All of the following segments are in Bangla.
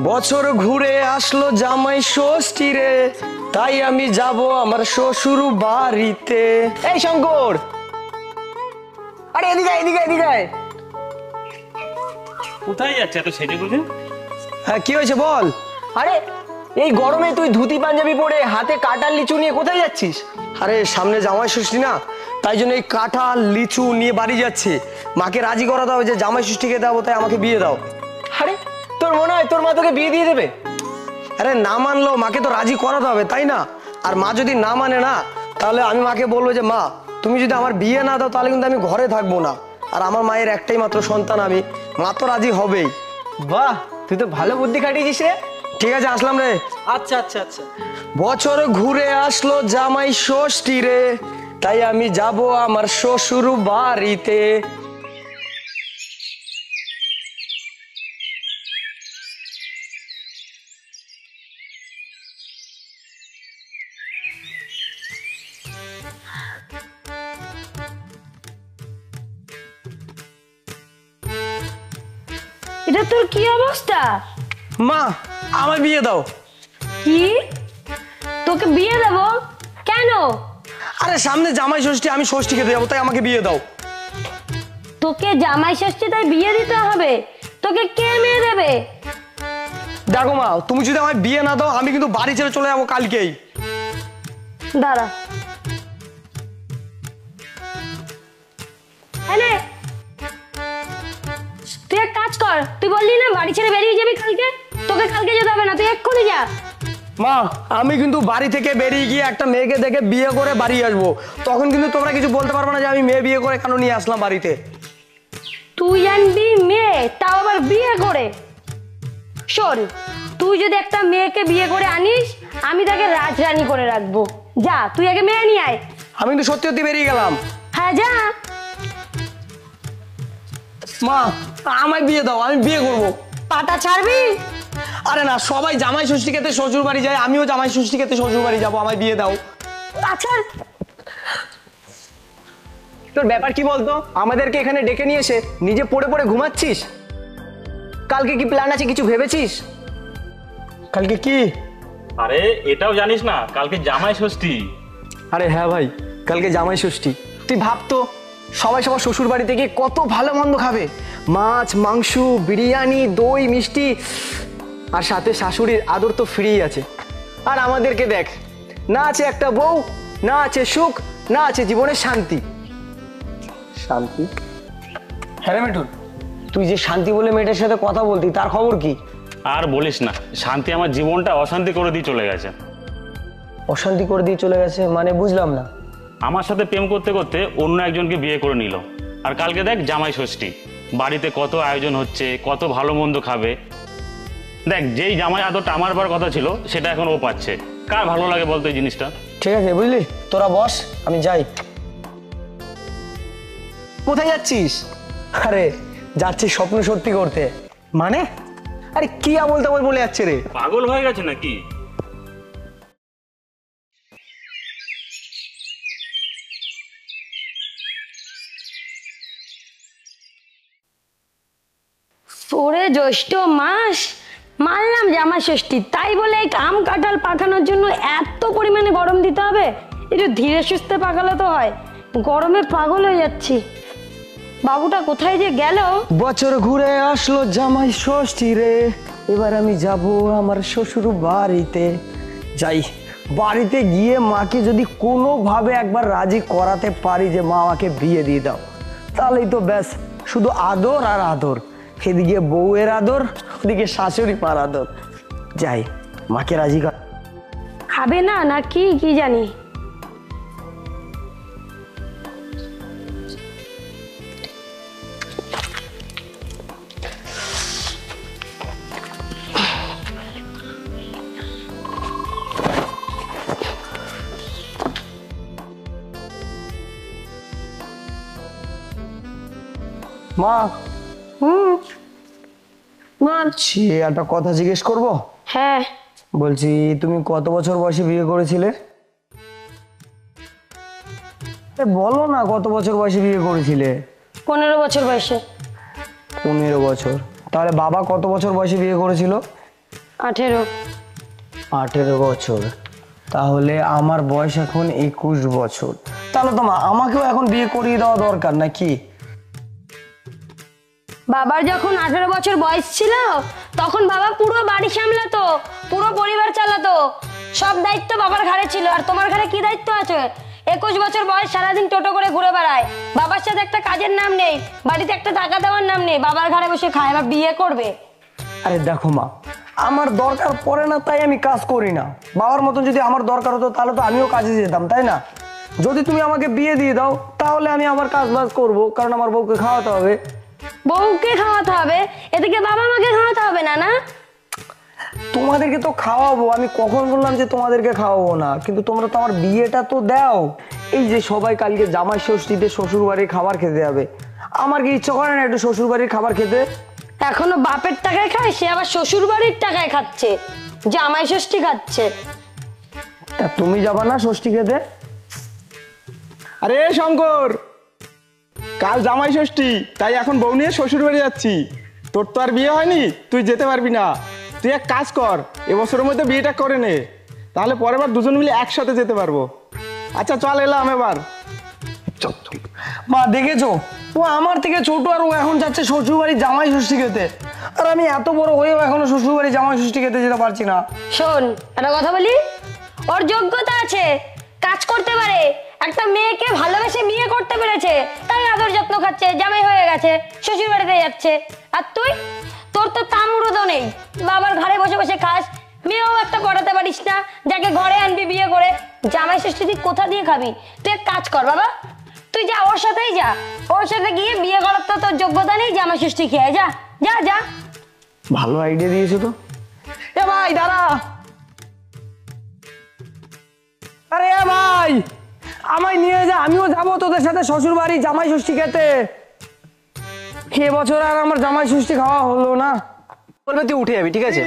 বছর ঘুরে আসলো জামাই ষষ্ঠী রে, তাই আমি যাব আমার শ্বশুর বাড়িতে। এই শঙ্কর, আরে এদিকে এদিকে এদিকে। কোথায় যাচ্ছে এত সেজে গুজে? হ্যাঁ কি হয়েছে বল। আরে এই গরমে তুই ধুতি পাঞ্জাবি পরে হাতে কাঁঠাল লিচু নিয়ে কোথায় যাচ্ছিস? আরে সামনে জামাই ষষ্ঠী না, তাই জন্য এই কাঁঠাল লিচু নিয়ে বাড়ি যাচ্ছে। মাকে রাজি করা দাও যে জামাই ষষ্ঠী খেতে যাবো, তাই আমাকে বিয়ে দাও। আরে তোর মনে হয় তোর মা তোকে বিয়ে দিয়ে দেবে? আরে না মানলো মাকে তো রাজি করাতে হবে, তাই না? আর মা যদি না মানে না, তাহলে আমি মাকে বলবো যে মা তুমি যদি আমার বিয়ে না দাও তাহলে কিন্তু আমি ঘরে থাকবো না। আর আমার মায়ের একটাই মাত্র সন্তান আমি, মা তো রাজি হবেই। বাহ, তুই তো ভালো বুদ্ধি খাটিয়েছিস রে। ঠিক আছে আসলাম রে। আচ্ছা আচ্ছা আচ্ছা। বছর ঘুরে আসলো জামাই ষষ্ঠী রে, তাই আমি যাব আমার শ্বশুর বাড়িতে। এটা তোর কি অবস্থা? মা আমার বিয়ে দাও। কি? তোকে বিয়ে দেব? কেন? আরে সামনে জামাই ষষ্ঠী, আমি ষষ্ঠী খেতে যাবো, তাই আমাকে বিয়ে দাও। তোকে জামাই ষষ্ঠী তাই বিয়ে দিতে হবে? তোকে কে মেয়ে দেবে? দেখো মা, তুমি যদি আমার বিয়ে না দাও আমি কিন্তু বাড়ি ছেড়ে চলে যাবো কালকেই। দাঁড়া, এনে তুই এক কাজ কর, তুই বললি না বাড়ি ছেড়ে বেরিয়ে যাবি কালকে, তোকে কালকে যেতে হবে না, তুই এক্ষুনি যা। মা আমি কিন্তু বাড়ি থেকে বেরিয়ে গিয়ে একটা মেয়েকে দেখে বিয়ে করে বাড়ি আসবো, তখন কিন্তু তোমরা কিছু বলতে পারবে না যে আমি মেয়ে বিয়ে করে কেন নিয়ে আসলাম বাড়িতে। তুই আনবি মেয়ে, তাও আবার বিয়ে করে? শোন, তুই যদি একটা মেয়েকে বিয়ে করে আনিস, আমি তাকে রাজরানী করে রাখবো। যা, তুই আগে মেয়ে নিয়ে আয়। আমি কিন্তু সত্যি সত্যি বেরিয়ে গেলাম। হ্যাঁ যা। মা আমায় বিয়ে দাও, আমি বিয়ে করবো। পাটা ছাড়বি? আরে না, সবাই জামাই ষষ্ঠী খেতে শ্বশুর বাড়ি যায়, আমিও জামাই ষষ্ঠী খেতে শ্বশুর বাড়ি যাবো, আমায় বিয়ে দাও। আচ্ছা তোর ব্যাপার কি বলতো? আমাদেরকে এখানে ডেকে নিয়ে এসে নিজে পড়ে পড়ে ঘুমাচ্ছিস। কালকে কি প্ল্যান আছে, কিছু ভেবেছিস? কালকে কি? আরে এটাও জানিস না কালকে জামাই ষষ্ঠী? আরে হ্যাঁ ভাই, কালকে জামাই ষষ্ঠী। তুই ভাবতো সবাই সবার শ্বশুর বাড়িতে গিয়ে কত ভালো মন্দ খাবে, মাছ মাংস বিরিয়ানি দই মিষ্টি, আর সাথে শাশুড়ির আদর তো ফ্রিই আছে। আর আমাদেরকে দেখ, না আছে একটা বউ, না আছে সুখ, না আছে জীবনের শান্তি। শান্তি? হ্যাঁ রে মিঠুন, তুই যে শান্তি বলে মেয়েটার সাথে কথা বলতি, তার খবর কি? আর বলিস না, শান্তি আমার জীবনটা অশান্তি করে দিয়ে চলে গেছে। অশান্তি করে দিয়ে চলে গেছে মানে বুঝলাম না। আমার সাথে প্রেম করতে করতে অন্য একজনকে বিয়ে করে নিল। আর কালকে দেখ জামাই ষষ্ঠী, বাড়িতে কত আয়োজন হচ্ছে, কত ভালো মন্দ খাবে। দেখ, যেই জামাই আদরটা আমার বার কথা ছিল সেটা এখন ও পাচ্ছে। কার ভালো লাগে বলতো এই জিনিসটা? ঠিক আছে বুঝলি, তোরা বস, আমি যাই। কোথায় যাচ্ছিস? আরে যাচ্ছি স্বপ্ন সত্যি করতে। মানে আরে কি আমল তামল বলে যাচ্ছে রে? পাগল হয়ে গেছে নাকি? ওরে জ্যৈষ্ঠ মাস, মানলাম জামাই ষষ্ঠী, তাই বলে এই আম কাঁঠাল পাকানোর জন্য এত পরিমাণে গরম দিতে হবে? একটু ধীরে সুস্থে পাকালে তো হয়, গরমে পাগল হয়ে যাচ্ছি। বাবুটা কোথায় যে গেল? বছর ঘুরে আসলো জামাই ষষ্ঠী রে, এবার আমি যাব আমার শ্বশুর বাড়িতে। যাই, বাড়িতে গিয়ে মাকে যদি কোনোভাবে একবার রাজি করাতে পারি যে মা আমাকে বিয়ে দিয়ে দাও, তাহলেই তো ব্যাস, শুধু আদর আর আদর। এদিকে বউয়ের আদর, ওদিকে শাশুড়ি মার আদর। যাই, মাকে রাজি কর। খাবে না নাকি কি জানি। মা বলছি। একটা কথা জিজ্ঞেস করব? হ্যাঁ বলছি, তুমি কত বছর বয়সে বিয়ে করেছিলে? বলো না, কত বছর বয়সে বিয়ে করেছিলে? 15 বছর বয়সে। 15 বছর? তাহলে বাবা কত বছর বয়সে বিয়ে করেছিল? 18। 18 বছর, তাহলে আমার বয়স এখন 21 বছর। তাহলে তো মা আমাকেও এখন বিয়ে করিয়ে দেওয়া দরকার নাকি? বাবার যখন 18 বছর বয়স ছিল তখন বাবা পুরো বাড়ি সামলাতো, পুরো পরিবার চালাতো, সব দায়িত্ব বাবার ঘাড়ে ছিল। আর তোমার ঘাড়ে কি দায়িত্ব আছে? 21 বছর বয়স, সারাদিন টোটো করে ঘুরে বেড়ায়, বাবার সাথে একটা কাজের নাম নেই, বাড়িতে একটা টাকা দেওয়ার নাম নেই, বাবার ঘাড়ে বসে খায়। এবার বিয়ে করবে? আরে দেখো মা, আমার দরকার পড়ে না তাই আমি কাজ করি না। বাবার মতন যদি আমার দরকার হতো তাহলে তো আমিও কাজে যেতাম, তাই না? যদি তুমি আমাকে বিয়ে দিয়ে দাও তাহলে আমি আমার কাজ বাজ করবো, কারণ আমার বউকে খাওয়াতে হবে। বউকে খাওয়াতে হবে, এদিকে বাবা মাকে খাওয়াতে হবে না? না, তোমাদেরকে তো খাওয়াবো, আমি কখন বললাম যে তোমাদেরকে খাওয়াবো না? কিন্তু তোমরা তো আমার বিয়েটা তো দাও। এই যে সবাই কালকে জামাই ষষ্ঠীতে শ্বশুর বাড়ির খাবার খেতে যাবে, আমার কি ইচ্ছা করে না একটু শ্বশুর বাড়ির খাবার খেতে? এখনো বাপের টাকায় খায়, সে আবার শ্বশুর বাড়ির টাকায় খাচ্ছে, জামাই ষষ্ঠী খাচ্ছে। তা তুমি যাবা না ষষ্ঠী খেতে? আরে শঙ্কর, কাল জামাই ষষ্ঠী, তাই এখন বউ নিয়ে শ্বশুর বাড়ি যাচ্ছি। তোর তো আর বিয়ে হয়নি, তুই যেতে পারবি না। তুই এক কাজ কর, এবছরের মধ্যে বিয়েটা করে নে, তাহলে পরের বার দুজন মিলে একসাথে যেতে পারবো। আচ্ছা চল এলাম এবার। মা দেখেছো, ও আমার থেকে ছোট আর ও এখন যাচ্ছে শ্বশুর বাড়ি জামাই ষষ্ঠী খেতে, আর আমি এত বড় হয়েও এখনো শ্বশুর বাড়ি জামাই ষষ্ঠী খেতে যেতে পারছি না। শোন, একটা কথা বলি, ওর যোগ্যতা আছে, কাজ করতে পারে, একটা মেয়েকে ভালোবেসে বিয়ে করতে পেরেছে, তাই আদর যত্ন খাচ্ছে, জামাই হয়ে গেছে, শ্বশুর বাড়িতে যাচ্ছে। আর তুই, তোর তো তামুরুদও নেই, বাবার ঘরে বসে বসে খাস, মেয়েও একটা পড়াতে পারিস না, যাকে ঘরে আনবি বিয়ে করে। জামাই ষষ্ঠী তুই কোথা দিয়ে খাবি? তুই এক কাজ কর বাবা, তুই যা ওর সাথেই যা, ওর সাথে গিয়ে বিয়ে করার তো তোর যোগ্যতা নেই, জামাই ষষ্ঠী খেয়ে যা, যা যা। ভালো আইডিয়া দিয়েছো তো। এ ভাই দাঁড়া, আরে এ ভাই আমায় নিয়ে যা, আমিও যাবো তোদের সাথে শ্বশুর বাড়ি জামাই ষষ্ঠী খেতে। এবছর আর আমার জামাই ষষ্ঠী খাওয়া হলো না। বলবে তুই উঠে যাবি, ঠিক আছে?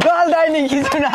জল দেয়নি কিছু না।